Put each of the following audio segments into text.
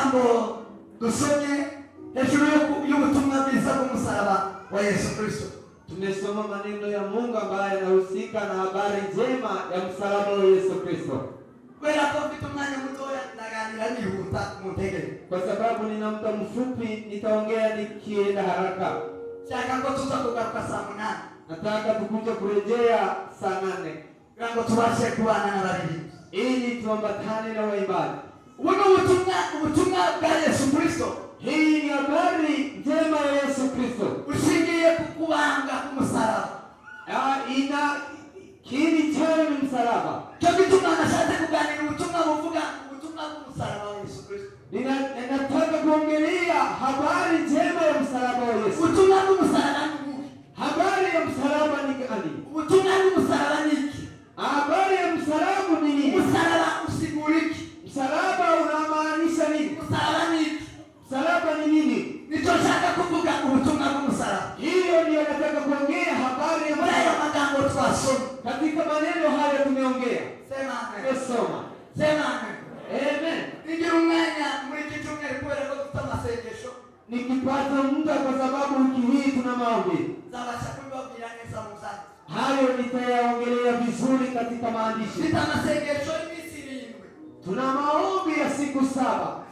jambo dusomye hejuru y'ubutumwa bwiza bw'umusaraba wa Yesu Kristo. Tumesoma maneno ya Mungu ambayo yanahusika na habari njema ya msalaba wa Yesu Kristo. Wala kwa vitu mnanya mtoya naganira nihuta mutege. Kwa sababu nina muda mfupi nitaongea nikienda haraka. Chaka ngo tutakugaruka saa 8. Nataka tukuje kurejea saa 8. Rango tubashe kuana na baridi. Ili tuambatane na waimbaji. Uno ubutumwa bwa Yesu Kristo. Hii ni habari njema ya Yesu Kristo. Ushingiye kukubanga kumusaraba. Kini chao ni msalaba. Cyo bituma nashatse kuganira ubutumwa buvuga ubutumwa bw'umusaraba wa Yesu Kristo. Ninataka kuongelea habari njema ya msalaba wa Yesu. Ubutumwa bw'umusaraba ni nini? Habari ya msalaba ni gani? Ubutumwa bw'umusaraba ni nini? Habari ya msalaba ni nini? Msalaba usiguriki. Msalaba unamaanisha nini? Msalaba ni nini? Msalaba ni nini? Nitoshaka kuvuga ubutumwa bw'umusaraba. Hiyo ndio nataka kuongea habari ya magambo twasoma. Katika maneno haya tumeongea. Sema amen. Tumesoma. Sema amen. Amen. Ndio umenya mlikitumia ripoti kwa kutama sengesho. Nikipata muda kwa sababu wiki hii tuna maombi. Sawa chakula bilani za muzaki. Hayo nitayaongelea vizuri katika maandishi. Nitama sengesho hivi. Tuna maombi ya siku 7.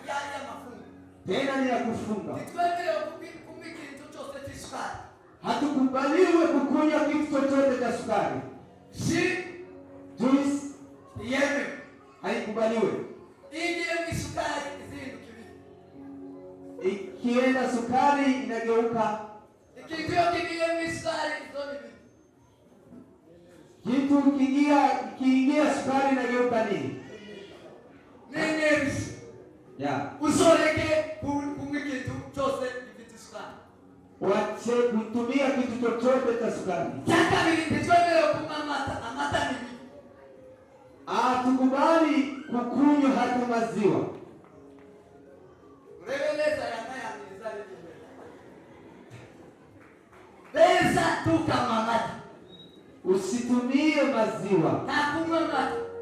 Yale ya mafungo. Tena ni ya kufunga. Nitweleo kumiki mtoto seti sukari. Hatukubaliwe kukunywa kitu chochote cha sukari. Juice yeme haikubaliwe. Ile sukari zindu kivi. Ikienda sukari inageuka. Ikigeuka kivi sukari zoni. Kitu kiingia sukari inageuka nini? Nini? Ya. Usoleke kumiki kitu chose kitu sukari. Wache kutumia kitu chochote cha sukari. Chaka nilitweleo amata nini? Tukubali kukunywa hata maziwa. Reveleza yanaya mizali nime. Beza tukamamata. Usitumie maziwa.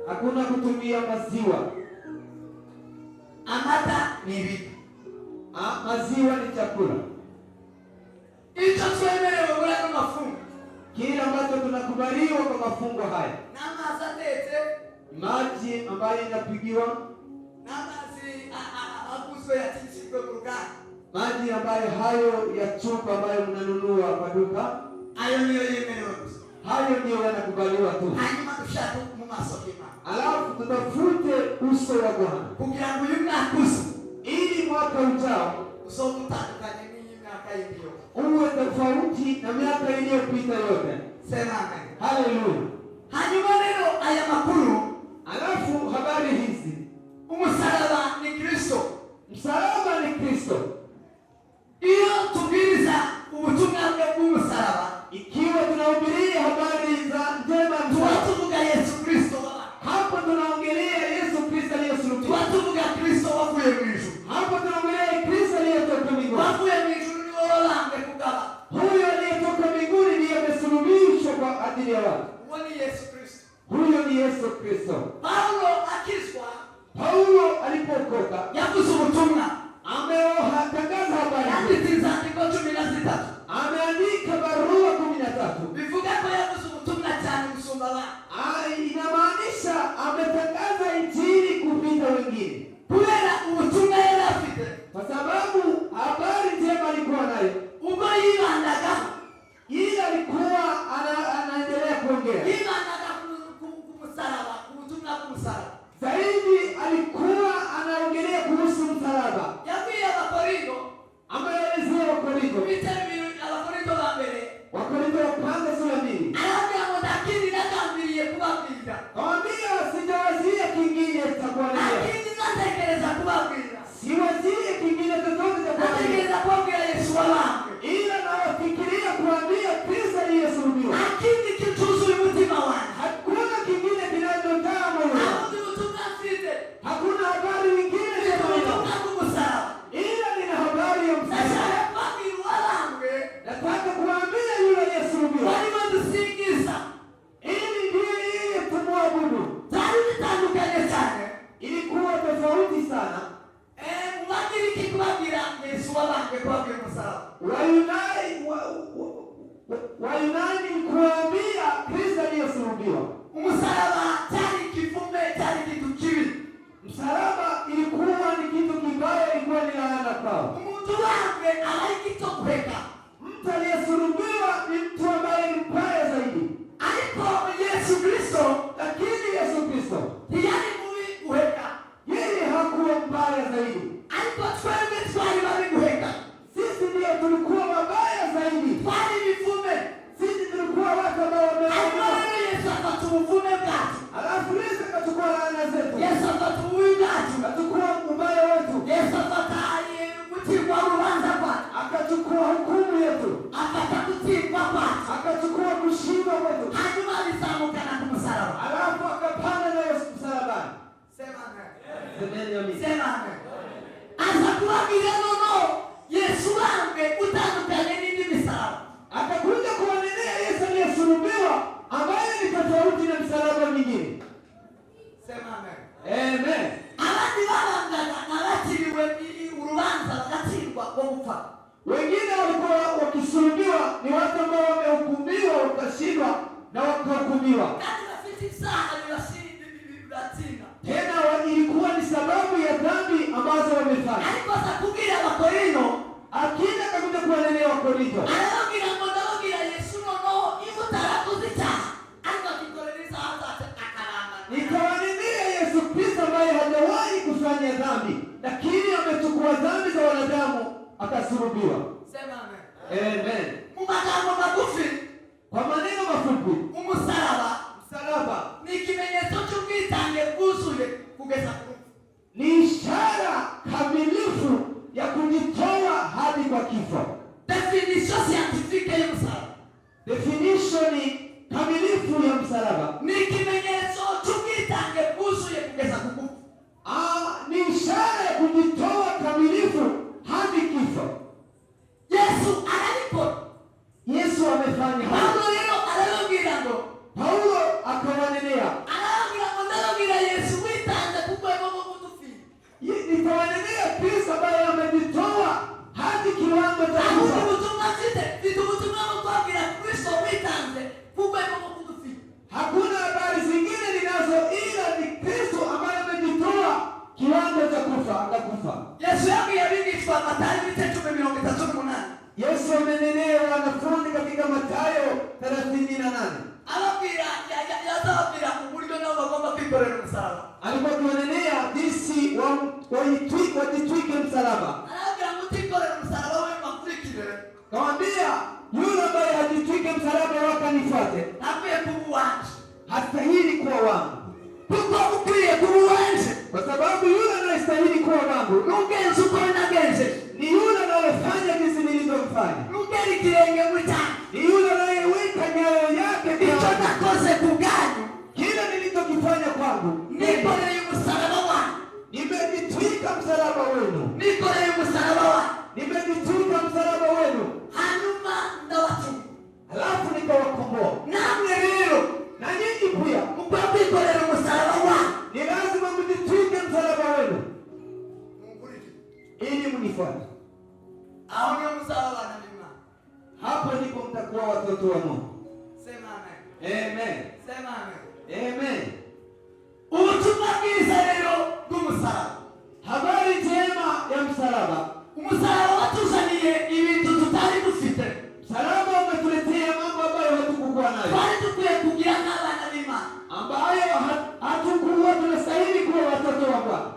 Hakuna kutumia maziwa. Amata ni vitu. Maziwa ni chakula. Hicho tuelewe kwa mafungo. Kile ambacho tunakubaliwa kwa mafungo haya. Nama zatete. Maji ambayo inapigiwa. Nama si akuso ya tisi kwa kurugani. Maji ambayo hayo ya chupa ambayo mnanunua kwa duka. Hayo niyo yemewe. Hayo ndio yanakubaliwa tu. Hanyuma tushatu mumasokima. Alafu tutafute uso wa Bwana. Kugira ngo yunakuze. Ili mwaka ujao usomutandukanye n'imyaka y'ibyo. Uwe tofauti na miaka iliyopita yote. Sema amen. Haleluya. Hanyuma rero aya makuru, alafu habari hizi, umusaraba ni Kristo. Msalaba ni Kristo. Iyo tubiriza ubutumwa bw'umusaraba, ikiwa tunahubiria habari za njema tuvuga Yesu Kristo. Hapo tunaongelea Yesu Kristo aliyesulubiwa. Tuvuga Kristo wavuye mu ijuru. Hapo tunaongelea Kristo aliyetoka mbinguni. Wavuye mu ijuru ni wao wange kugaba. Huyo aliyetoka mbinguni ndiye amesulubishwa kwa ajili ya watu. Huyo ni Yesu Kristo. Huyo ni Yesu Kristo. Paulo akizwa, Paulo alipokoka, yavuze ubutumwa. Ametangaza habari. Yanditse andiko 13. Ameandika barua 13. Bivuga ko yavuze ubutumwa cyane gusumba abandi. Inamaanisha ametangaza injili kupita wengine. Kubera ubutumwa yari afite. Kwa sababu habari njema alikuwa nayo. Ubwo yibandaga, yeye alikuwa anaendelea kuongea. Yibandaga ku musaraba, ubutumwa bw'umusaraba. Zaidi alikuwa anaongelea kuhusu msalaba. Yabwiye Abakorinto, ameelezea Wakorinto. Abakorinto ba mbere. Wakorinto wa kwanza sura 2. Araambia ngo ndakiri nagambiriye kubabwira. Kaambia sijawazia kingine cha kuambia. Lakini natekereza kubabwira. Siwazia kingine chochote cha kuambia. Natekereza kubabwira Yesu wangu. Ila nawafikiria kuambia Kristo aliyesulubiwa. Lakini kichuzu umutima wangu. Hakuna kingine kinachotaka moyo wangu. Hakuna habari nyingine ya msalaba. Ila nina habari ya msalaba. Nataka kuambia yule Yesu yange kwa msalaba. Wayunani kuambia Kristo aliyesulubiwa. Msalaba tani kifume tani kitu kibi. Msalaba ilikuwa ni kitu kibaya, ilikuwa ni laana kwao. Mtu wake alaikitokweka. Mtu aliyesulubiwa ni mtu ambaye ni mbaya zaidi. Alipo Yesu Kristo, lakini Yesu Kristo yani kuweka. Yeye hakuwa mbaya zaidi. Alipo twende twali bali kuweka. Sisi ndio tulikuwa mabaya zaidi. Twali mifume. Sisi tulikuwa watu ambao wameokoka. Yesu akatuvume mkati. Alafu Yesu akachukua laana zetu. Yesu akatuvume mkati. Akachukua ubaya wetu. Yesu akataye kutikwa uwanza kwa. Akachukua hukumu yetu. Akatakutikwa kwa. Akachukua kushindwa kwetu. Hajuma alisamuka na kumsalaba. Alafu akapanda na Yesu msalabani. Sema amen. Semeni amina. Sema amen. Azakuwa mileno no. Yesu wange utandukanye nini msalaba. Akakuja kuwanenea Yesu aliyesulubiwa ambaye ni tofauti na msalaba mwingine. Sema amen. Amen. Abandi barangana nabatiriwe urubanza bagatsindwa kwa gupfa. Wengine walikuwa wakisulubiwa ni watu ambao wamehukumiwa wakashindwa na wakahukumiwa. Tena ilikuwa ni sababu ya dhambi ambazo wamefanya. Alikosa kugira Wakorino, akina akakuja kuwanenea Wakorino. Anaogira ngodogira Yesu no imutarakuzita. Alipokikoleza hata akaranga. Nikawanenea Yesu Kristo ambaye hajawahi kufanya dhambi, lakini amechukua dhambi za wanadamu akasulubiwa. Sema amen. Amen. Mumagambo magufi, kwa maneno mafupi, msalaba ni kimenyetso cy'ubwitange bwuzuye kugeza ku ni ishara kamilifu ya kujitoa hadi kwa kifo. Definition scientifique ya msalaba. Definition kamilifu ya msalaba ni kimenyetso cy'ubwitange bwuzuye kugeza ku kufa. Ni ishara ya kujitoa kamilifu hadi kifo. Yesu analipo. Yesu amefanya hapo. Paulo akawanenea. Yesu witanze kubwe Mungu kutufi. Nikawanenea Kristo ambaye amejitoa hadi kiwango cha kufa. Hakuna habari zingine ninazo ila ni Kristo ambaye amejitoa kiwango cha kufa, akakufa. Yesu yabigishwa Mathayo 10:38. Yesu amenenea wanafunzi katika Mathayo 38. Alabira uburyo nabo bagomba kwikorera umusaraba. Alikuwa akiwanenea jinsi wajitwike msalaba. Alabira mutikorera umusaraba wewe makurikire. Kawaambia yule ambaye hajitwike msalaba wakanifuate, akwiye kubuwanje, hastahili kuwa wangu. kuko ukwiye kubuwanje, kwa sababu yule anayestahili kuwa wangu nugenze uko nagenze, ni yule anayefanya jinsi nilivyofanya. nugeri kirenge mwitani, ni yule anayeweka nyayo yake ndicho nakoze kuganyu. Kile nilichokifanya kwangu, nikoreye umusaraba wangu, nimejitwika msalaba wenu. nikoreye umusaraba wangu, nimejitwika msalaba wenu, hanyuma ndawatu, alafu nikawakomboa. namwe rero na nyinyi pia mukwiye kwikorera umusaraba wangu, ni lazima mjitwike msalaba wenu ili mnifuate. Aho ni msalaba na mima. Hapo ndipo mtakuwa watoto wa Mungu. Sema amen. Amen. Sema amen. Amen. Ubutumwa bwiza rero bw'umusaraba. Habari njema ya msalaba. Umusaraba watuzaniye ibintu tutari dufite. Msalaba umetuletea mambo ambayo hatukuwa nayo. Twari dukwiye kugira nk'abana b'Imana, ambayo hatukuwa tunastahili kuwa watoto wa Bwana.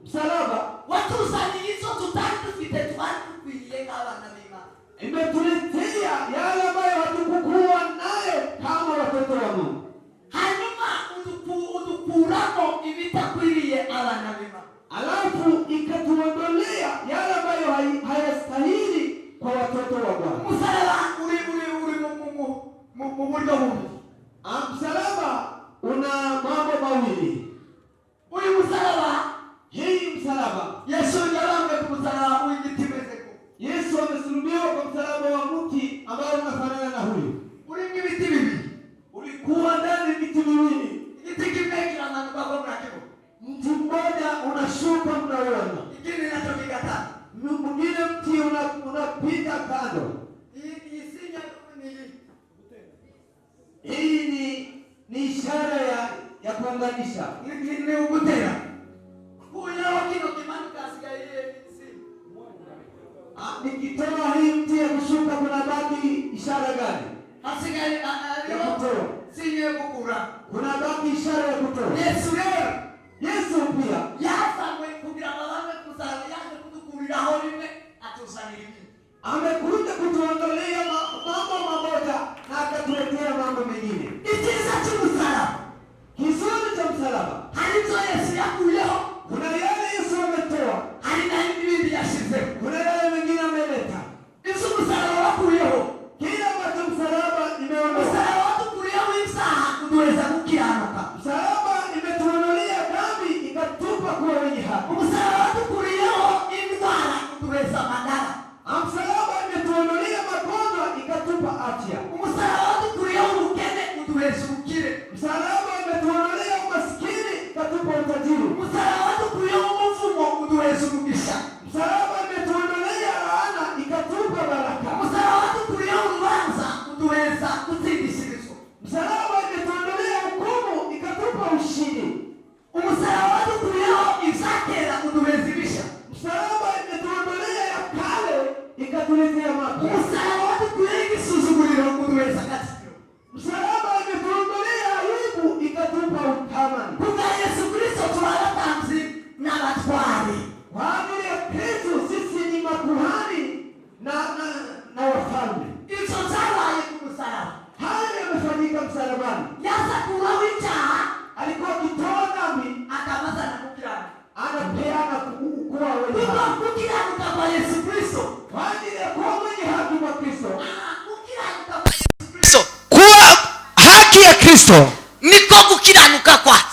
Msalaba watuzaniye izo tutari dufite, twari dukwiye nk'abana b'Imana. Imetuletea yale ambayo hatukuwa nayo kama watoto wa Mungu. Hanyuma udukuramo ibitakwiriye abana b'Imana. Alafu ikatuondolea yale ambayo hayastahili kwa watoto wa Bwana. Msalaba uri mu buryo bubiri. Msalaba una mambo mawili. Uyu msalaba, hii msalaba, Yesu yabambwe ku msalaba w'igiti mezeko. Yesu amesulubiwa kwa msalaba wa mti ambao unafanana na huyu. Uri ibiti bibiri. Ulikuwa ndani miti miwili. Igiti kimwe kinamanuka kwa mrakiko. Mti mmoja unashuka mnaona. Kingine kinachokiga pita kando. Hii ni ishara ya kuunganisha. Ni ugutera. Kuya kino kimanuka asigaye nikitoa hii mti ya kushuka kuna baki ishara gani? Asigaye Ya kutoa. Sinye kukura. Kuna baki ishara ya kutoa. Yesu leo. Yesu pia. Yasa mwe kugira malango kuzala yake kutukurira holine atuzaniri. Amekuja kutuondolea mambo mamoja na akatuletea mambo mengine. Itiza msalaba. Kizuri cha msalaba. Halizo Yesu yakuyeho. Kuna yale Yesu ametoa. Halina ibindi yashize. Kuna yale mengine ameleta. Yesu msalaba wakuyeho. Kila ambacho msalaba imeondoa. Msalaba wakuyeho isaha kuduweza kukiranuka. Msalaba imetuondolea dhambi ikatupa kuwa wenye haki. Msalaba wakuyeho indwara kuduweza madara. Msalaba imetuondolea magonjwa ikatupa afya. Msalaba wakuyeho ukene kuduweza ukire. Msalaba imetuondolea umaskini ikatupa utajiri. Msalaba wakuyeho umuvumo kuduweza umugisha. Msalaba imetuondolea laana ikatupa baraka. Msalaba wakuyeho urubanza kuduweza kutsindishirizwa. Msalaba imetuondolea hukumu ikatupa ushindi. Umusaraba wakuyeho izakera kuduweza ibisha. Msalaba imetuondolea ya kale ikatuletea mapya. Umusaraba wakuyeho igisuzuguriro kuduweza katikiro. Msalaba imetuondolea aibu ikatupa utamani. Kubwa Yesu Kristo tuwaratamzi n'abatware. Kwa ajili ya Kristo sisi ni makuhani na wafalme. Ico zabaye ku musaraba. Haya yamefanyika msalabani. Yaza kuwaho icyaha Alikuwa akitoa dhambi akamaza na kukiranuka. anapeana kuwa wenye Kuko haki. kukiranuka kwa Yesu Kristo. Kwa ajili ya kuwa mwenye haki kwa Kristo. Kukiranuka kwa Yesu Kristo. Kuwa haki ya Kristo Niko kukiranuka kwake.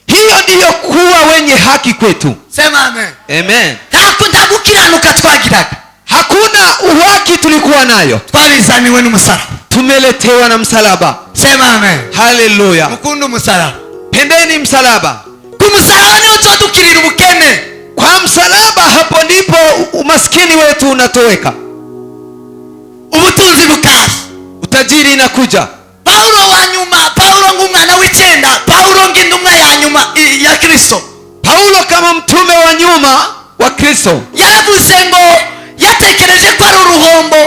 hiyo ndiyo kuwa wenye haki kwetu. Sema amen. Amen. Hakunda gukiranuka twagiraga. Hakuna uhaki tulikuwa nayo. Twabizaniwe n'umusaraba. Tumeletewa na msalaba. Sema amen. Haleluya. Mukunda umusaraba. Pendeni msalaba. Ku musaraba niho tudukirira ubukene. Kwa msalaba hapo ndipo umaskini wetu unatoweka. Ubutunzi bukaza. Utajiri inakuja. Paulo wa nyuma, Paulo ng'umwana w'icyenda, Paulo ng'indumwa ya nyuma ya Kristo. Paulo kama mtume wa nyuma wa Kristo Yaravuze ngo yatekereje ko ari uruhombo,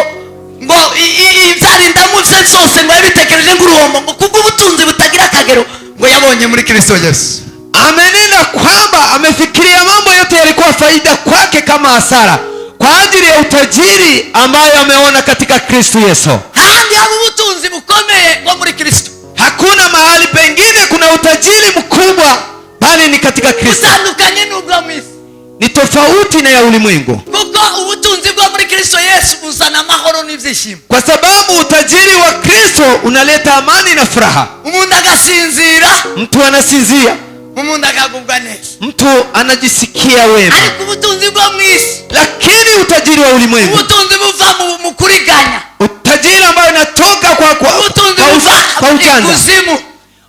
ngo ibyari ndamuze zose ngo yabitekereje nk'uruhombo, ngo kubwo ubutunzi butagira akagero ngo yabonye muri Kristo Yesu. amenena kwamba amefikiria mambo yote yalikuwa faida kwake kama hasara kwa ajili ya utajiri ambayo ameona katika Kristo Yesu. Handi haba ubutunzi bukomeye ngo muri Kristo. Hakuna mahali pengine kuna utajiri mkubwa bali ni katika Kristo. Utandukanye n'ubwo mwisi. Ni tofauti na ya ulimwengu. Kuko ubutunzi bwo muri Kristo Yesu buzana amahoro n'ibyishimo. Kwa sababu utajiri wa Kristo unaleta amani na furaha. Umuntu agasinzira, Mtu anasinzia, umuntu akagubwa neza. mtu anajisikia wema. Ariko ubutunzi bwo mwisi, Lakini utajiri wa ulimwengu, ubutunzi buva mu kuriganya, utajiri ambao unatoka ubutunzi buva kwa ujanja, kuzimu,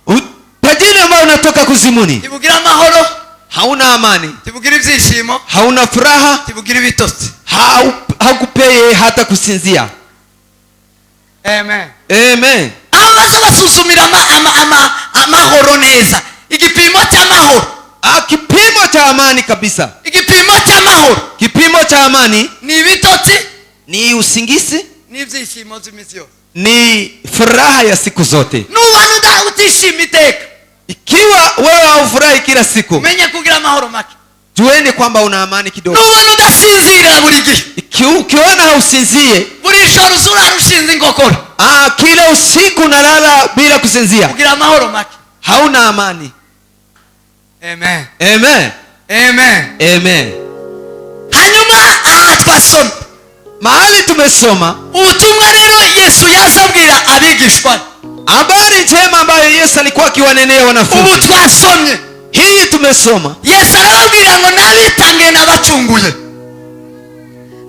utajiri ambao unatoka kuzimuni, tibugira amahoro, hauna amani, tibugira ibyishimo, hauna furaha, tibugira ibitotsi. hakupeye hata kusinzia. Amen. Amen. Abo baza basuzumira amahoro neza. Igipimo cy'amahoro, Kipimo cha amani kabisa. igipimo cy'amahoro Kipimo cha amani ni ibitotsi, ni usingizi, ni ibyishimo by'iminsi yose. ni furaha ya siku zote. Nubona utishima iteka, Ikiwa wewe haufurahi kila siku, umenye kugira amahoro make. jueni kwamba una amani kidogo. Nubona udasinzira buri gihe, Ukiona hausinzie, buri joro uzurara ushinze ingokora, kila usiku unalala bila kusinzia, kugira amahoro make. hauna amani. Amen. Amen. Amen. Amen. Hanyuma aha twasoma Mahali tumesoma ubutumwa rero Yesu yazabwira abigishwa. habari njema ambayo Yesu alikuwa akiwanenea wanafunzi. Ubu twasomye Hii tumesoma. Yesu arababwira ngo nabitangiye n'abacunguye,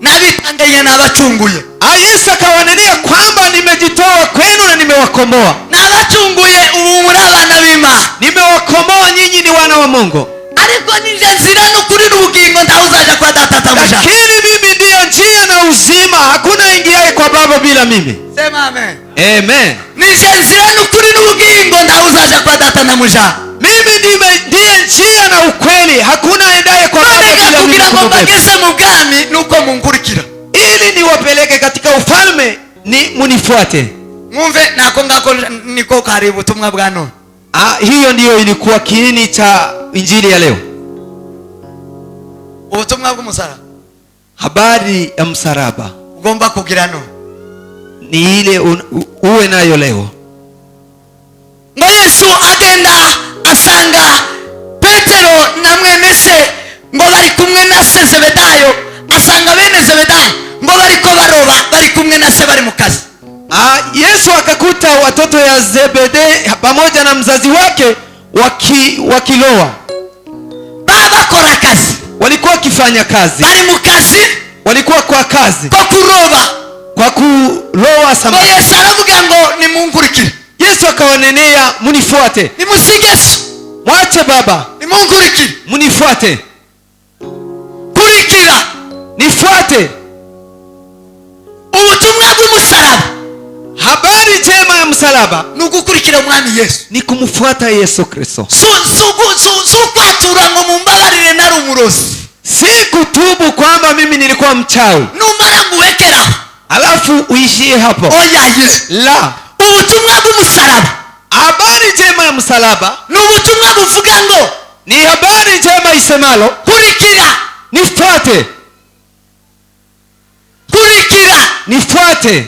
nabitangiye n'abacunguye. Yesu akawanenea kwamba nimejitoa kwenu na nimewakomboa. N'abacunguye ubu muri abana b'Imana. Nimewakomboa, nyinyi ni wana wa Mungu. Ariko nije nzira n'ukuri n'ubugingo, ndaho uzaja kwa data atamuja. Lakini mimi ndiye njia na uzima, hakuna kunifuata mimi. Sema amen. Amen. Nije nzira n'ukuri n'ubugingo, ntawe uzaja kwa data na muja. Mimi ndiye njia na ukweli, hakuna aendaye kwa Baba bila mimi kugira ngo kumubeba. mbageze mu bwami nuko munkurikira. Ili niwapeleke katika ufalme ni munifuate. Mwumve nako ngako niko kari ubutumwa bwa none. Hiyo ndiyo ilikuwa kiini cha injili ya leo. Ubutumwa bw'umusaraba. Habari ya msalaba Ugomba kugira none. Ni ile uwe nayo leo. Ngo Yesu agenda asanga Petero na mwene se ngo bari kumwe na se Zebedayo, asanga bene Zebedayo ngo bariko baroba bari kumwe na se bari mu kazi. Yesu akakuta watoto ya Zebede pamoja na mzazi wake wakiloa. Bakora kazi. Walikuwa wakifanya kazi. Bari mu kazi. Walikuwa kwa kazi. Kwa kuroba. Kwa kuloa samaki. Yesu aravuga ngo nimunkurikire. Yesu akawanenea munifuate. Nimusigeso. Mwache baba. Nimunkurikire. Munifuate. Kurikira. Nifuate. Ubutumwa bw'umusaraba. Habari njema ya msalaba ni ugukurikira umwami Yesu, ni kumfuata Yesu Kristo. Kwatura ngo mumbabarire nari umurozi. Si kutubu kwamba mimi nilikuwa mchawi. Numara nguwekera. Alafu uishie hapo. Oya Yesu. La. Ubutumwa bw'umusaraba. Habari njema ya msalaba ni ubutumwa buvuga ngo ni habari njema isemalo kurikira. Nifuate. Kurikira. Nifuate.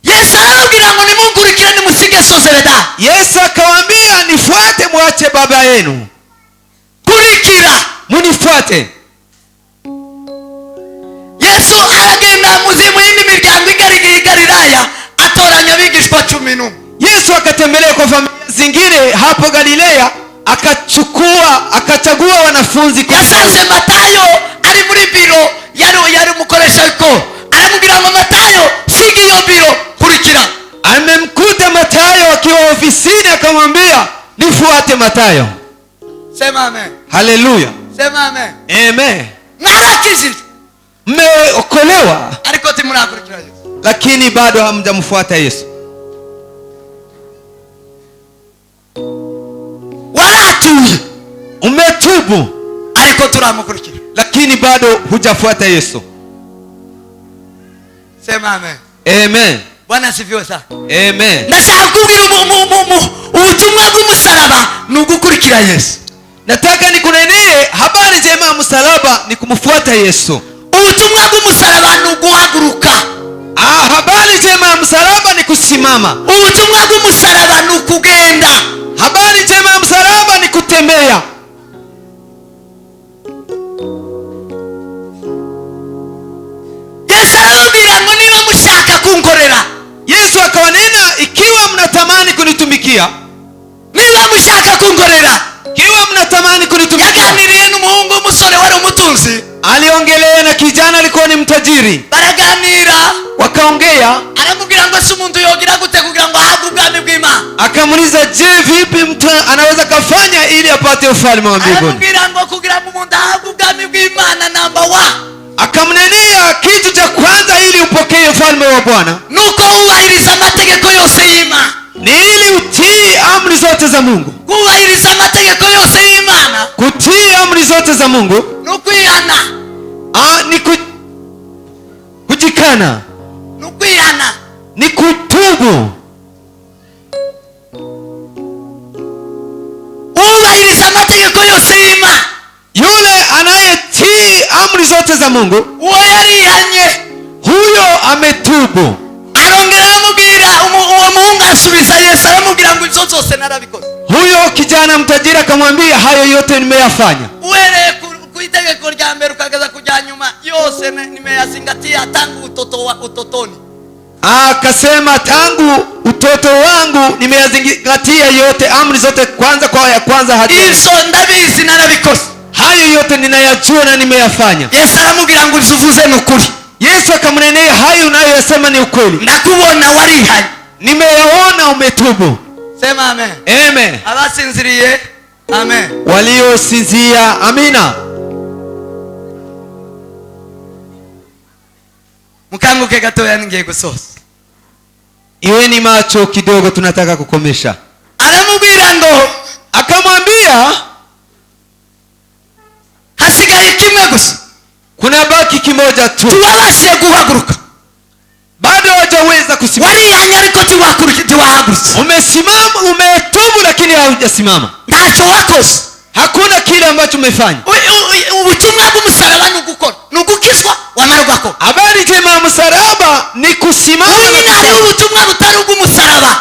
Yesu arababwira ngo nimunkurikire nimusige so Zebedayo. Yesu akawaambia nifuate mwache baba yenu. Kurikira. Munifuate. Yesu aragenda muzimu y'indi miryango igari Galilaya atoranya abigishwa 11. Yesu akatembelea kwa familia zingine hapo Galilea, akachagua wanafunzi 12. Yasanze Matayo ari muri biro yari umukoresha w'ikoro. Aramubwira ngo Matayo siga iyo biro kurikira. Amemkuta Matayo akiwa ofisini akamwambia nifuate Matayo. Sema amen. Haleluya. Sema amen. Amen. Mwarakishije. Mmeokolewa ariko timurakurikira Yesu, lakini bado hamjamfuata Yesu. waratuye Umetubu ariko turamukurikira lakini bado hujafuata Yesu. Sema amen. Amen. Bwana sifiwe sana. Amen. Ndashaka kubwira ubutumwa bw'umusaraba ni ugukurikira Yesu. Nataka nikunenee habari njema ya msalaba ni kumfuata Yesu. Ubutumwa bw'umusaraba ni uguhaguruka. Habari njema ya msalaba ni kusimama. Ubutumwa bw'umusaraba ni ukugenda. Habari njema ya msalaba ni kutembea. Yesu arababwira ngo niba mushaka kunkorera. Yesu akawanena ikiwa mnatamani kunitumikia. Niba mushaka kunkorera. Ikiwa mnatamani kunitumikia. Yaganiriye n'umuhungu w'umusore wari umutunzi. Aliongelea na kijana alikuwa ni mtajiri. Baraganira. Wakaongea. Aramubwira ngo si umuntu yogira gute kugira ngo ahabwe ubwami bw'Imana. Akamuuliza, je, vipi mtu anaweza kafanya ili apate ufalme wa mbinguni? Aramubwira ngo kugira ngo umuntu ahabwe ubwami bw'Imana namba 1. Akamnenea kitu cha kwanza ili upokee ufalme wa Bwana nuko wubahiriza amategeko yose y'Imana. ni ili utii amri zote za Mungu. Kubahiriza amategeko yose y'Imana. Kutii amri zote za Mungu nukwihana. Ni kujikana. Nukwihana. Ni kutubu. Ubahiriza amategeko yose y'Imana. Yule anayetii amri zote za Mungu, uwo yarihanye, huyo ametubu. Arongera aramubwira uwo muhungu asubiza Yesu aramubwira ngo ibyo zose narabikoze. Huyo kijana mtajiri akamwambia hayo yote nimeyafanya. Uhereye ku itegeko rya mbere ukageza kujya nyuma yose nimeyazingatia tangu utotoni. Akasema tangu utoto wangu nimeyazingatia yote, amri zote kwanza kwa ya kwanza hadi izo ndabizi narabikoze. Hayo yote ninayajua na nimeyafanya. Yesu aramubwira ngo uvuze n'ukuri. Yesu akamnenea hayo unayoyasema ni ukweli. Ndakubona warihanye. Nimeyaona umetubu. Sema amen. Amen. Abasinziriye amen. Waliosinzia amina. mukanguke gatoya ngiye gusoza. Iweni macho kidogo, tunataka kukomesha. Aramubwira ngo, Akamwambia hasigaye kimwe gusa, kuna baki kimoja tu, tubabashe guhaguruka. bado hawajaweza kusimama. Warihanye ariko tiwahagurutse. Umesimama, umetubu, lakini haujasimama. Ntacyo wakoze. Hakuna kile ambacho umefanya. Ubutumwa bw'umusaraba ni ugukora, ni ugukizwa, wamara ugakora. Habari njema ya msalaba ni kusimama. Hari ubutumwa butari ubw'umusaraba,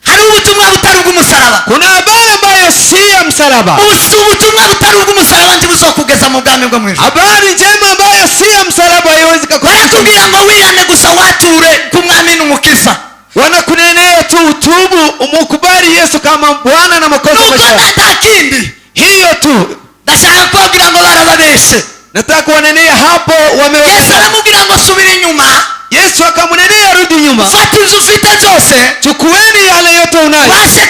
hari ubutumwa butari ubw'umusaraba. Kuna habari ambayo si ya msalaba. Ubutumwa butari ubw'umusaraba ntibuzokugeza mu bwami bwo mu ijuru. Habari njema ambayo si ya msalaba haiwezi kukufikisha. Baratubwira ngo wirane gusa, wature ku mwami n'umukiza. Wanakunenea tu utubu, umukubali Yesu kama Bwana na Mwokozi wa maisha yako. Nta kindi. Hiyo tu. Ndashaka kubabwira ngo barababeshe. Nataka kuwanenea hapo Yesu wameweza. aramubwira ngo subira inyuma. Yesu akamunenea rudi nyuma. Fata inzu ufite zose, Chukueni yale yote unayo. ubashe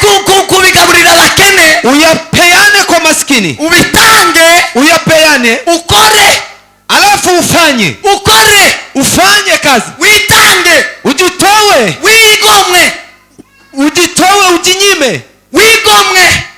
kubigaburira abakene, Uyapeane kwa maskini. ubitange, Uyapeane. ukore, Alafu ufanye. Ufanye kazi. witange, Ujitowe. Ujitowe, ujinyime.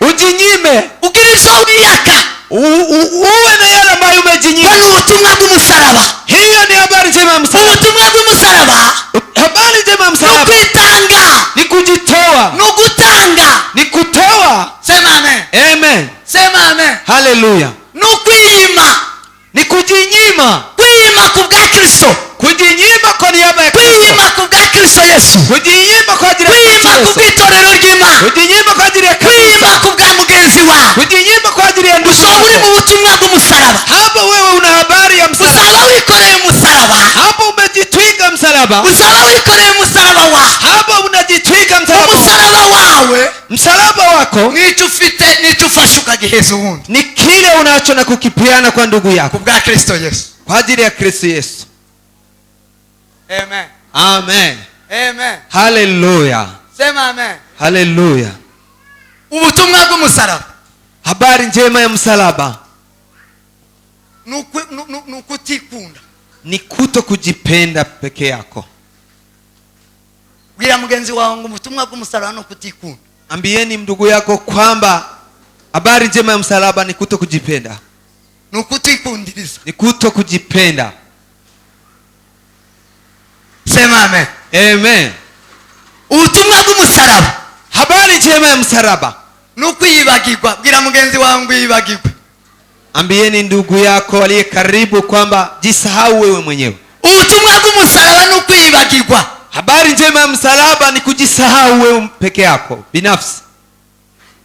Ujinyime. ugire icyo wiyaka. Uwe na yale ambayo umejinyima. Ni ubutumwa bw'umusaraba. Hiyo ni habari njema ya msalaba. Ubutumwa bw'umusaraba Habari njema ya ni msalaba ukwitanga, ni kujitoa, ni ugutanga. ni kutoa. Sema amen. Amen. Sema amen. Haleluya. Ni ukwiyima, Ni kujinyima. kwiyima ku bwa Kristo, Kujinyima kwa niaba ya Kristo. kwiyima ku bwa Kristo Yesu, Kujinyima kwa ajili ya kwiyima ku Kristo. bw'itorero ry'Imana, Kujinyima kwa ajili ya Kristo. kwiyima ku bwa mugenzi wawe. Kujinyima kwa ajili ya ndugu Uzoba uri yako. mu butumwa bw'umusaraba, Hapo wewe una habari ya msalaba. uzaba wikoreye umusaraba, Hapo umejitwika msalaba. uzaba wikoreye umusaraba wawe. Hapo unajitwika msalaba. Umusaraba wawe Msalaba wako nicyo ufite, nicyo ufashe ukagiheza uwundi, ni kile unacho na kukipeana kwa ndugu ku yako bwa Kristo Yesu. kwa ajili ya Kristo Yesu. Amen. Amen. Amen. Haleluya. Sema amen. Haleluya. Ubutumwa bw'umusaraba Habari njema ya msalaba ni ukutikunda. ni kuto kujipenda peke yako. Bwira mugenzi wawe ngo ubutumwa bw'umusaraba ni ukutikunda. Ambieni ndugu yako kwamba habari njema ya msalaba ni kuto kujipenda, Ni ukutikundiriza. ni kuto kujipenda. Sema amen. Amen. Ubutumwa bw'umusaraba Habari njema ya msalaba ni ukwiyibagirwa. Bwira mugenzi wawe ngo yibagirwe. ambieni ndugu yako aliye karibu kwamba jisahau wewe mwenyewe. Ubutumwa bw'umusaraba ni ukwiyibagirwa. Habari njema ya msalaba ni kujisahau wewe peke yako binafsi.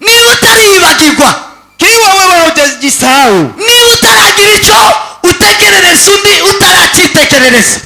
Niba utariyibagirwa, Kiwa wewe hujajisahau, niba utaragira icyo utekerereza undi utaracyitekerereza,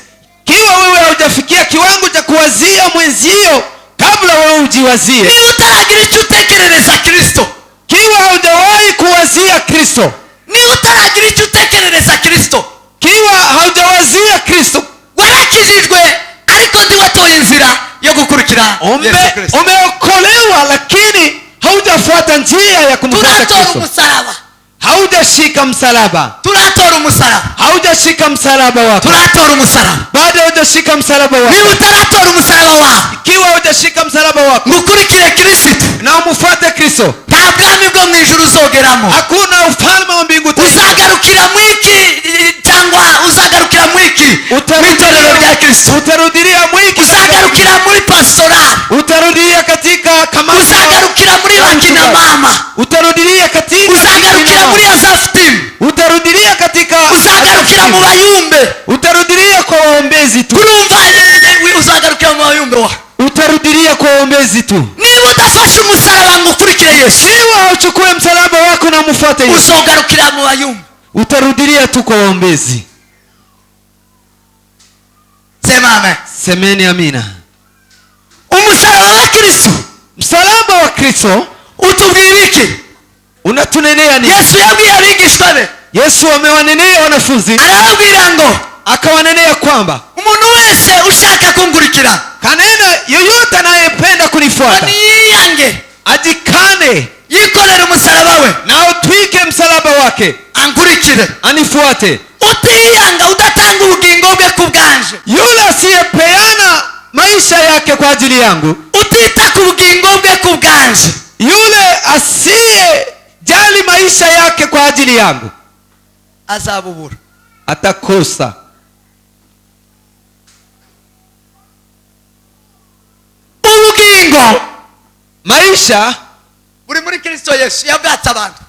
kiwa wewe haujafikia kiwango cha kuwazia mwenzio kabla wewe ujiwazie, niba utaragira icyo utekerereza Kristo, kiwa haujawahi kuwazia Kristo, niba utaragira icyo utekerereza Kristo, kiwa haujawazia Kristo, warakijijwe ariko ntiwatoye inzira yo gukurikira Yesu Kristo. umeokolewa lakini haujafuata njia ya kumfuata Turatora Kristo. umusaraba, Haujashika msalaba, turatora umusaraba, haujashika msalaba wako, turatora umusaraba. bado hujashika msalaba wako. Niba utaratora umusaraba wawe Kiwa hujashika msalaba wako ngo ukurikire Kristo, na umfuate Kristo, nta bwami bwo mu ijuru uzogeramo. hakuna ufalme wa mbingu utaingia. Uzagarukira mwiki cyangwa uzagarukira mwiki mw'itorero rya Kristo, Utarudilia mwiki, uzagarukira muri pastorali, utarudilia katika kamati, uzagarukira muri bakina mama, utarudilia katika uzagarukira muri azafutimu, utarudilia katika uzagarukira mu bayumbe. utarudilia kwa waombezi tu, Urumva uzagarukira mu bayumbe wa. utarudilia kwa waombezi tu. Niba udafashe umusaraba ngo ukurikire Yesu, Kiwa uchukue msalaba wako na mfuate Yesu, uzogarukira mu bayumbe. utarudilia tu kwa waombezi. Sema amen. Semeni amina. Umusaraba wa Kristo, Msalaba wa Kristo utubwira iki? unatunenea nini? Yesu yabwiye abigishwa be, Yesu amewanenea wanafunzi, arababwira ngo akawanenea kwamba umuntu wese ushaka kungurikira kanena yoyote anayependa kunifuata niyiyange, ajikane yikorere umusaraba we, na utwike msalaba wake angurikire. anifuate. Utiyanga, udatanga ubugingo bwe ku bwanje, maisha yake kwa ajili yangu, utita ku bugingo bwe ku bwanje, yule asiye jali maisha yake kwa ajili yangu azabubura. atakosa. Ubugingo Maisha, buri muri Kristo Yesu yabwatse abantu.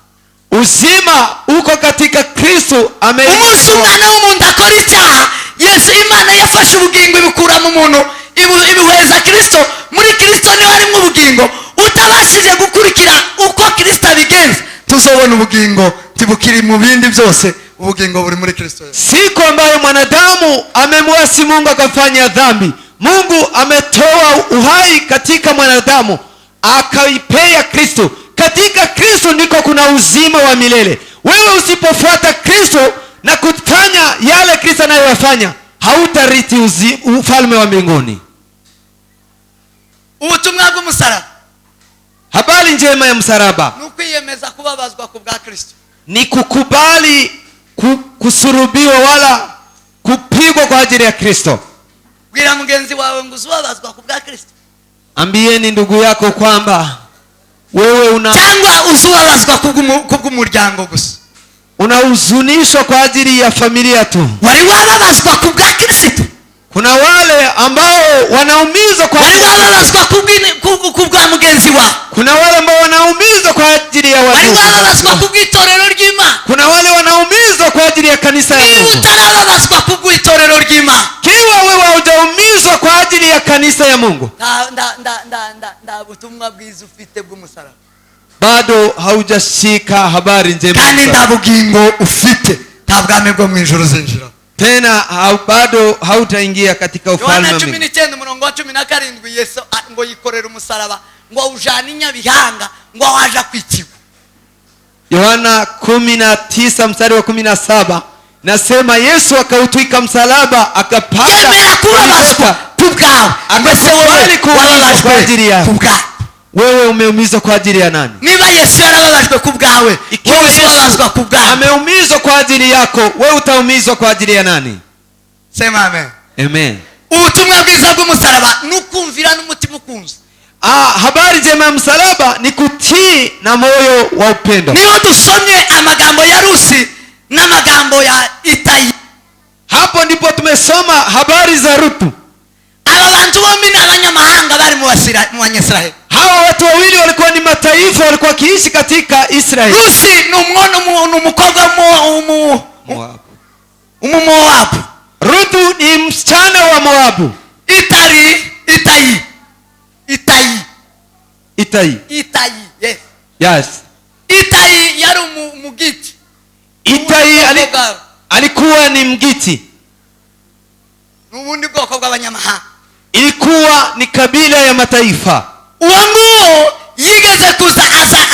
uzima uko katika Kristo. Umunsi umwana w'umuntu akora icyaha, Yesu Imana yafashe ubugingo ibukura mu muntu ibihueza Kristo. Muri Kristo niho harimo ubugingo. Utabashije gukurikira uko Kristo abigenza, tuzobona ubugingo tibukiri mu bindi byose. Ubugingo buri muri Kristo Yesu. Siku ambayo mwanadamu amemwasi Mungu akafanya dhambi, Mungu ametoa uhai katika mwanadamu akaipea Kristo. Katika Kristo ndiko kuna uzima wa milele. Wewe usipofuata Kristo na kufanya yale Kristo anayoyafanya, hautarithi ufalme wa mbinguni. Ubutumwa bw'umusaraba, Habari njema ya msalaba ni ukwiyemeza kubabazwa ku bwa Kristo. ni kukubali kusurubiwa wala kupigwa kwa ajili ya Kristo. Bwira mugenzi wawe ngo uzubabazwa ku bwa Kristo. Ambieni ndugu yako kwamba wewe cyangwa uzubabazwa kubw'umuryango gusa. unahuzunishwa kwa ajili ya familia tu. Wari wababazwa ku bwa Kristo. Kuna wale ambao wanaumizwa kwa Wari wababazwa kubwa mugenzi wawe. kuna wale ambao wanaumizwa kwa ajili ya Wari watu. wababazwa kubw'itorero ry'Imana. Kuna wale wanaumizwa kwa ajili ya kanisa ya Niba Mungu. utarababazwa kubw'itorero ry'Imana, Kiwa wewe hujaumizwa kwa ajili ya kanisa ya Mungu, nda butumwa bwiza ufite bw'umusaraba, bado haujashika habari njema. kandi nda bugingo ufite, nta bwami bwo mu ijuru zinjira. Tena bado hautaingia katika ufalme Yohana wa Mungu. 19:17 Yesu ngo yikorera umusaraba, ngo awujana inyabihanga, ngo awaja kwikigwa. Yohana 19:17 nasema Yesu akautwika msalaba akapanda Yemera kubabazwa ku bwawe, mbese wowe kuumizwa kwa ajili wababajwe yako. ku bwawe. Wewe umeumizwa kwa ajili ya nani? Niba Yesu yarababajwe ku bwawe, Ikiwa wowe Yesu uzababazwa ku bwawe. ameumizwa kwa ajili yako, wewe utaumizwa kwa ajili ya nani? Sema amen. Amen. Ubutumwa bwiza bw'umusaraba ni ukumvira n'umutima ukunze. Habari njema ya msalaba ni kutii na moyo wa upendo. Niyo dusomye amagambo ya Rusi n'amagambo ya Itayi, Hapo ndipo tumesoma habari za Ruthu. aba bantu bombi ni abanyamahanga bari mu Banyesiraheli. Hawa watu wawili walikuwa ni mataifa, walikuwa wakiishi katika Israeli. Rusi ni umukobwa Umumowabu. Ruthu ni msichana wa Moabu. Itai. Yes. Yes. Itayi yari umugiti. Itai alikuwa ni Mgiti. N'ubundi bwoko bw'abanyamahanga. Ilikuwa ni kabila ya mataifa. Uwo nguwo yigeze kuza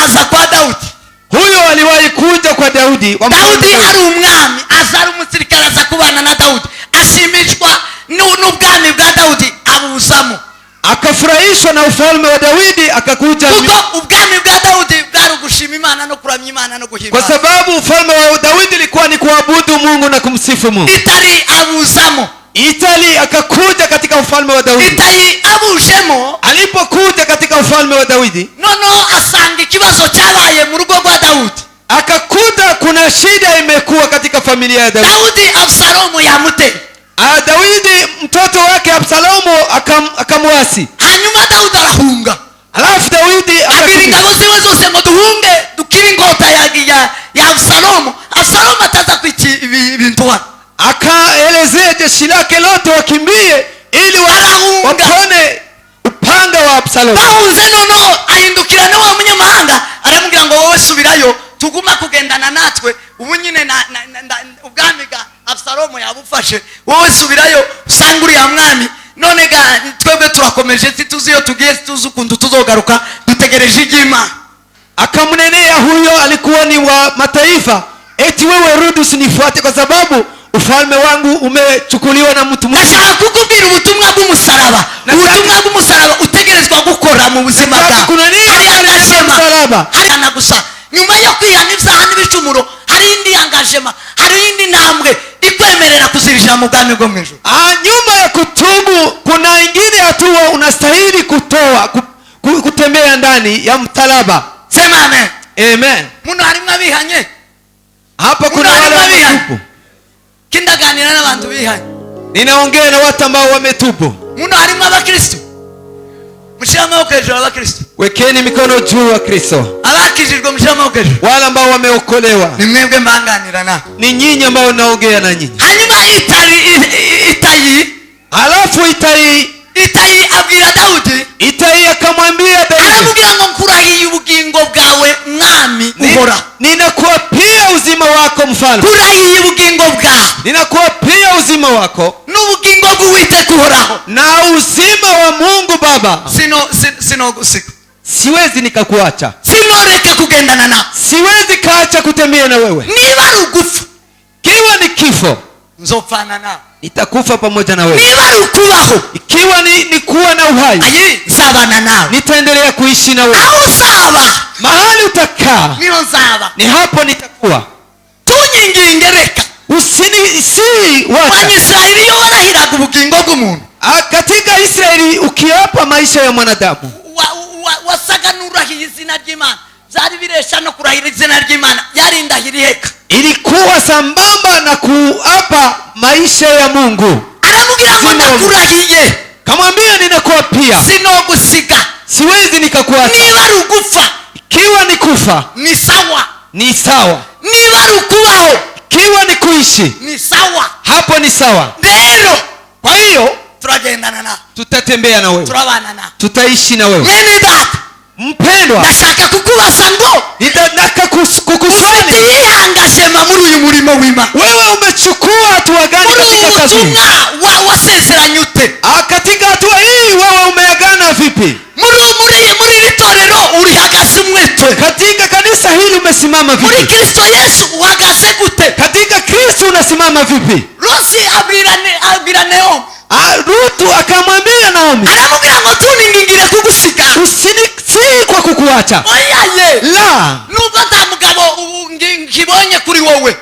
aza kwa Daudi. Huyo aliwahi kuja kwa Daudi. Daudi ari umwami, aza ari umusirikare, aza kubana na Daudi, ashimishwa n'ubwami bwa Daudi, abuzamo. Akafurahishwa na ufalme wa Daudi, akakuja. Kuko ubwami bwa Daudi bwari gushima Imana no kuramya Imana no guhimbaza. Kwa sababu ufalme wa Daudi ilikuwa ni kuabudu Mungu na kumsifu Mungu. Itali abuzamo. Itali akakuja katika ufalme wa Daudi. Itali abujemo. Alipokuja katika ufalme wa Daudi, nono asanga ikibazo cyabaye mu rugo rwa Daudi. Akakuta kuna shida imekuwa katika familia ya Daudi. Daudi Absalomu yamuteye. Daudi mtoto wake Absalomu akamwasi. Hanyuma Daudi arahunga. Alafu Daudi abwira ingabo ziwe zose ngo duhunge dukire inkota ya Absalomu. Absalomu ataza kwiki ibintu wa. Akaelezea jeshi lake lote wakimbie ili wapone upanga wa Absalomu. Bahunze nono ahindukira na wa munyamahanga aramubwira ngo wowe subirayo tuguma kugendana natwe ubu nyine ubwami bwa Absalomu yabufashe, wowe subirayo usanga uriya mwami, none ga twebwe turakomeje tuzi iyo tugiye tuzi ukuntu tuzogaruka dutegereje iby'Imana. Akamunenea huyo alikuwa ni wa mataifa, eti wewe rudi usinifuate kwa sababu ufalme wangu umechukuliwa na mtu mwingine. Ndashaka kukubwira ubutumwa bw'umusaraba. Ubutumwa bw'umusaraba utegerezwa gukora mu buzima bwawe. Kuna nini msalaba? Hana gusa nyuma yo kwihana ibyaha n'ibicumuro hari indi engagement, hari indi ntambwe ikwemerera kuzirisha mu bwami bwo mu ijuru. Nyuma ya kutubu kuna ingine hatua unastahili kutembea ndani ya msalaba. Sema amen. Amen. Muno harimwe abihanye. Hapa kuna wale wametubu. Kindaganira n'abantu bihanye. Ninaongea na watu ambao wametubu. Muno harimwe abakristo. Mushira amaboko hejuru abakristo. Wekeni mikono juu wa Kristo. Abakijijwe mushira amaboko hejuru. Wale ambao wameokolewa. Ni mwebwe mbanganira na. Ni nyinyi ambao naongea na nyinyi. Hanyuma Itayi. Halafu Itayi abwira Daudi. Itayi akamwambia Daudi. Aramubwira ngo nkurahiye ubugingo bwawe mwami uhora. Ninakuapia uzima wako mfalme. Nkurahiye ubugingo bwawe. Ninakuapia uzima wako. N'ubugingo bw'Uwiteka uhoraho. Na uzima wa Mungu Baba. Sino gusika. Siwezi nikakuacha. Sinoreka kugendana na. Siwezi kaacha kutembea na wewe. Niba rugufu. Kiwa ni kifo. Nzopfana na. Nitakufa pamoja na wewe. Niba rukubaho. Ikiwa ni kuwa na uhai. Ayi nzabana nawe. Nitaendelea kuishi na wewe. Aho uzaba. Mahali utakaa. Niho nzaba. Ni hapo nitakuwa. Tunyinginge reka. Israeli yo warahiraga ubugingo bw'umuntu. Katika Israeli ukiapa maisha ya mwanadamu. Wasaga n'urahiye izina ry'Imana. Zari biresha no kurahira izina ry'Imana. Yari ndahiriheka. Ilikuwa sambamba na kuapa maisha ya Mungu. Aramubwira ngo ndakurahiye. Kamwambia ninakuapia. Sinogusiga. Siwezi nikakuacha. Niba rugufa. Kiwa ni kufa. Ni sawa. Ni sawa. Niba rukubaho. Kiwa ni kuishi. Ni sawa. Hapo ni sawa. Rero. Kwa hiyo turagendana na. Tutatembea na wewe. Turabana na. Tutaishi na wewe. Mwene data. Mpendwa. Ndashaka kukubaza ngo. Nitataka kukuswali. Yangashema muri uyu murimo w'Imana. Wewe umechukua hatua gani katika kazi? Wasezeranye ute? Katika hatua hii wewe umeagana vipi? Muri itorero urihagaze umwete. Katika kanisa hili umesimama vipi? Muri Kristo Yesu uhagaze gute? Katika Kristo unasimama vipi? Rusi abwira Naomi. Rutu akamwambia Naomi. Aramubwira ngo tuningingire kugusiga. Si kwa kukuacha. Oyaye. La. Nubwo nta mugabo ngibonye kuri wowe.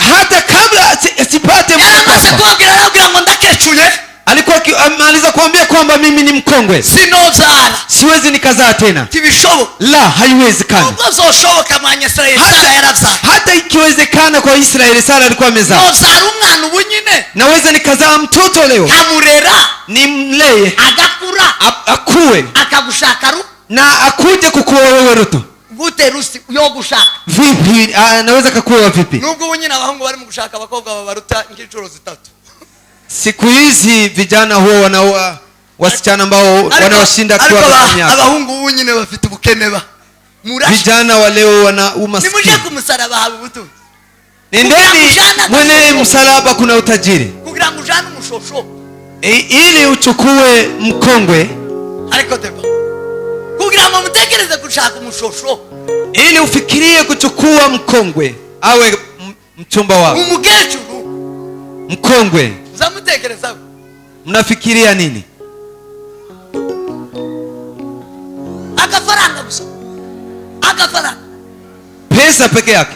Hata kabla sipate mke. Yaramaze kubabwira arabwira ngo ndakecuye. Alikuwa amaliza kuambia kwamba mimi ni mkongwe. Sinozara. Siwezi nikazaa tena. Tibishoboka. La, haiwezekani. Nubwo zoshoboka mwanya Israeli Sara yaravza. Hata ikiwezekana kwa Israeli Sara alikuwa amezaa. Nozara umwana ubunyine. Naweza nikazaa mtoto leo. Kamurera. Nimlee. Agakura. Akue. Akagushaka na akuje kukuoa wewe Ruto. Gute Rusi yo gushaka. Vipi? Anaweza kukuoa vipi? Nubwo ubunyine abahungu bari mu gushaka abakobwa babaruta nk'icuro zitatu. Siku hizi vijana huwa wanaoa wasichana ambao wanawashinda kwa miaka. Abahungu ubunyine bafite ubukene ba. Vijana wa leo wana umaskini. Nimuje kumusaraba habu butu. Nendeni mwene msalaba kuna utajiri. Kugira ngo ujane umushosho. Ili uchukue mkongwe. Ariko deba. Kugira ngo mutekereze gushaka umushosho. Ili ufikirie kuchukua mkongwe awe mchumba wako. Umukecuru. Mkongwe. Zamutekereza. Mnafikiria nini? Akafaranga gusa. Akafaranga. Pesa peke yake.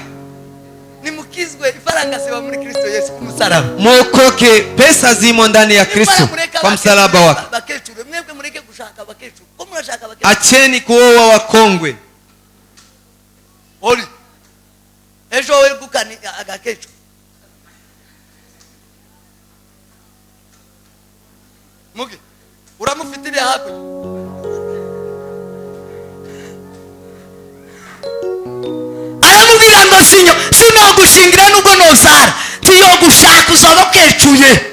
Nimukizwe ifaranga siwa muri Kristo Yesu kumusaraba. Mwokoke, pesa zimo ndani ya Kristo kwa msalaba wake. Bakecuru mwebwe mureke gushaka bakecuru. Ko murashaka bakecuru. Acheni kuoa wakongwe. Oli. Ejo wewe gukani agakecuru. Mugi. Uramufitire hapo. Aramubwira ngo sino gushingira nubwo nozara. Tiyo gushaka uzabakecuye.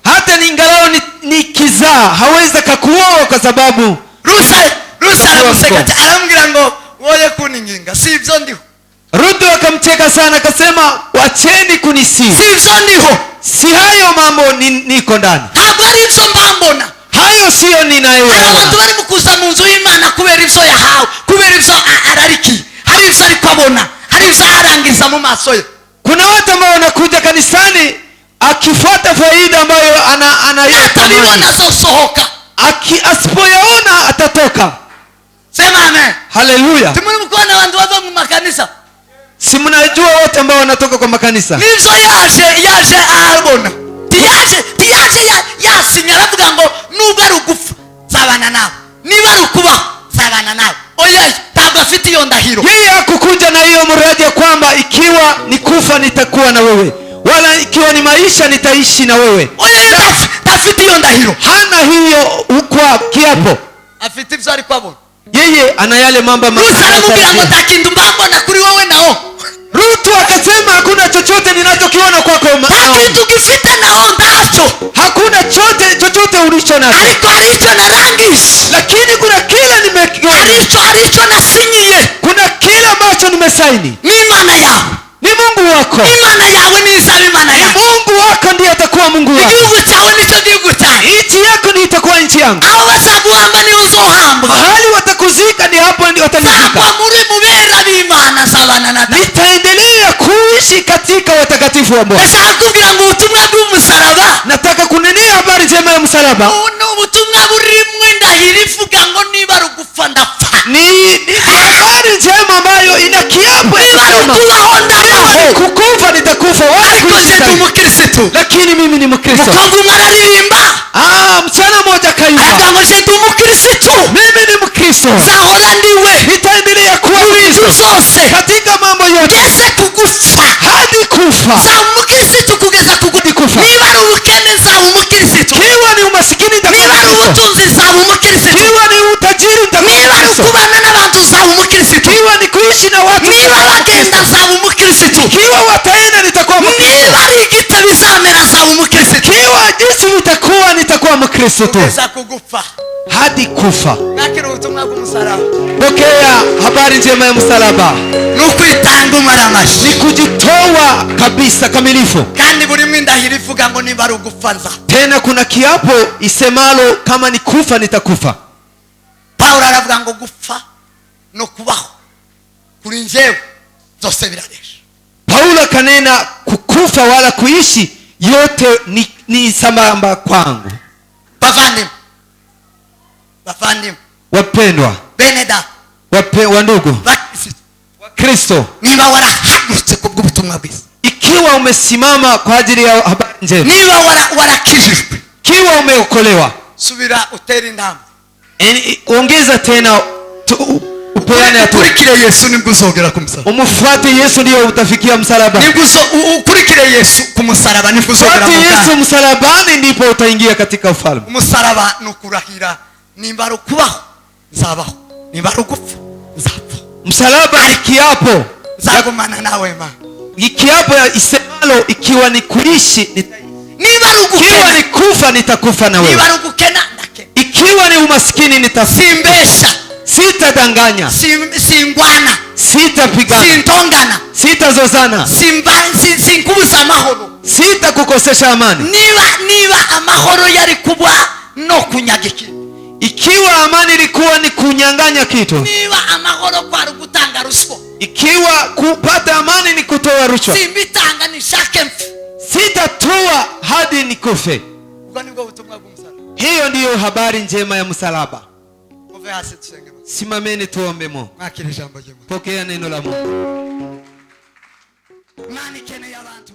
Hata ningalao ni kizaa hawezi kakuoa kwa sababu Rusa aramuseka aramubwira ngo woye kuninginga si ibyo ndiho. Rutu akamcheka sana akasema wacheni kunisi. Si ibyo ndiho. Si hayo mambo niko ndani. Ntabwo ari ibyo mbambona. Hayo sio ninayoona. Abantu bari mukuza mu nzu y'Imana kubera ibyo yahawe, kubera ibyo arariki. Hari ibyo ari kwabona, hari ibyo arangiza mu maso ye. Kuna watu ambao wanakuja kanisani akifuata faida ambayo anayotabibona zosohoka. Asipoyaona atatoka. Sema amen. Haleluya. Tumuri mukona abantu bava mu makanisa. Si mnajua wote ambao wanatoka kwa makanisa. Nizo yaje arabona. Tiyaje yasinya aravuga ngo nubwo ari ugufa utaisha nitaishi na wewe. oya ntafite iyo ndahiro, Hana hiyo kwa kiapo, afite ibyo ariko abona. yeye ana yale mambo Rusi aramubwira ngo nta kintu mbambona kuri wowe naho. Rutu akasema hakuna chochote ninachokiona kwako nta Naomi. kintu gifite naho ntacyo, Hakuna chochote ulicho nacho, ariko hari icyo narangije, lakini kuna kila hari icyo nasinyiye. kuna kila ambacho nimesaini. ni Imana yawe, Ni Mungu wako, Imana yawe ni izaba Imana ni yawe. Mungu wako ndiye atakuwa Mungu wako. Igihugu cyawe nicyo gihugu cyawe. Nchi yako ndiyo itakuwa nchi yangu. aho bazaguhamba niho uzohambwa. Mahali watakuzika ni hapo ndio watanizika. nzagwa muri mubera b'Imana, nzabana na Data. Nitaendelea kuishi katika watakatifu wa Bwana. ndashaka kubwira ngo ubutumwa bw'umusaraba Nataka kunenea habari njema ya msalaba. ni ubutumwa burimwo indahiro ivuga ngo niba ari ugupfa ndapfa, Ni habari njema ambayo ina kiapo niba ari inasema ukubaho ndabaho. kukufa nitakufa, wala ariko kuishi je ndi nitaishi. umukirisitu. Lakini mimi ni Mkristo. umukobwa umwe araririmba Mchana mmoja kayumba, aravuga ngo je ndi umukirisitu, mimi ni Mkristo, nzahora ndiwe nitaendelea kuwa mu bintu Mkristo byose katika mambo yote ngeze kugufa. hadi kufa. nzaba umukirisitu kugeza Kufa. niba ari ubukene nzaba umukirisitu, Kiwa ni umasikini niba ari nitakuwa Mkristo, ubutunzi nzaba umukirisitu, kiwa ni utajiri nitakuwa niba ari Mkristo, ukubana n'abantu nzaba umukirisitu, kiwa ni kuishi na watu niba nitakuwa bagenda Mkristo, nzaba umukirisitu, kiwa wataenda nitakuwa Mkristo, niba ari igiti bizamera nzaba umukirisitu kiwa jinsi nitakuwa Mkristo tu kugeza kugufa. hadi kufa. nakira ubutumwa bw'umusaraba Pokea habari njema ya msalaba, ni ukwitanga umaramashi, ni kujitoa kabisa kamilifu. kandi burimo indahiro ivuga ngo niba ari ugupfa nza. Tena kuna kiapo isemalo kama ni kufa nitakufa. Pawulo aravuga ngo gupfa no kubaho kuri njyewe byose biraresha. Paulo akanena kukufa wala kuishi yote ni sambamba kwangu. Bavandimwe Wapendwa, bene data, wandugu bakirisitu, Kristo, niba warahagurutse ku bw'ubutumwa bwiza, ikiwa umesimama kwa ajili ya habari njema, niba warakijijwe, ikiwa umeokolewa, subira utere intambwe, ongeza tena upeane hatua. ukurikire Yesu nibwo uzogera ku musaraba. Umfuate Yesu ndio utafikia msalaba. Ukurikire Yesu ku musaraba nibwo uzogera mu Fuate bwami. Yesu msalabani ndipo utaingia katika ufalme. Umusaraba ni ukurahira, nimba ari ukubaho nzabaho, nimba ari ugupfa nzapfa. Msalaba ni kiapo, nzagumana nawe Mana. kiapo ya isemalo ikiwa ni kuishi niba ari ikiwa ugukena, ni kufa nitakufa na niba wewe, ari ugukena ndakena, ikiwa ni umaskini simbesha, sitadanganya, singwana, sitapigana, sintongana, sitazozana, sinkubuza amahoro. sitakukosesha amani. niba amahoro yari kuba no kunyaga ikintu, Ikiwa amani ilikuwa ni kunyang'anya kitu, niba amahoro kwari gutanga ruswa, ikiwa kupata amani ni kutoa rushwa, simbitanga nishake mfu. sitatoa hadi nikufe. ubwo nibwo butumwa bw'umusaraba. Hiyo ndiyo habari njema ya msalaba. muve hasi tusenge. Simameni tuombe Mungu. mwakira ijambo ry'Imana. Pokea neno la Mungu. Imana ikeneye abantu